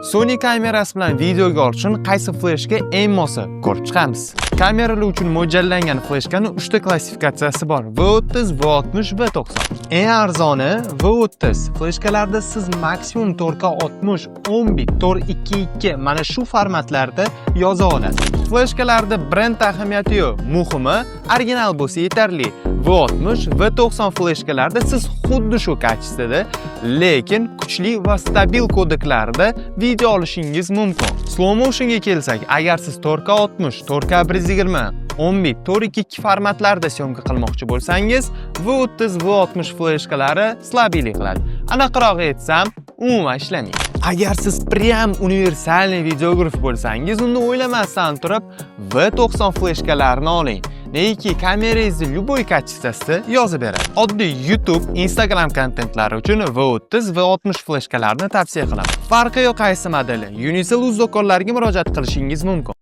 Sony kamerasi bilan videoga olish uchun qaysi fleshga eng mosi ko'rib chiqamiz. Kameralar uchun mo'ljallangan fleshkaning 3 ta klassifikatsiyasi bor: V30, V60, V90. Eng arzoni V30 fleshkalarda siz maksimum 4K60, 10 bit, 422 mana shu formatlarda yoza olasiz. Fleshkalarda brend ahamiyati yo'q, muhimi original bo'lsa yetarli. V60, V90 fleshkalarda siz xuddi shu kачествоda, lekin kuchli va stabil kodeklarda video olishingiz mumkin. Slow motionga kelsak, agar siz 4K60, 4K120, 10 bit, 422 formatlarda syomka qilmoqchi bo'lsangiz, V30, V60 fleshkalari slabiylik qiladi. Aniqroq aytsam, umuman ishlamaydi. Agar siz prям universalniy videograf bo'lsangiz, unda o'ylamasdan turib V90 fleshkalarini oling. Neki kamerangizni любой качествосida yozib beradi. Oddiy YouTube, Instagram kontentlari uchun V30, V60 fleshkalarini tavsiya qilaman. Farqi yo'q qaysi modeli. Unisel uz do'konlariga murojaat qilishingiz mumkin.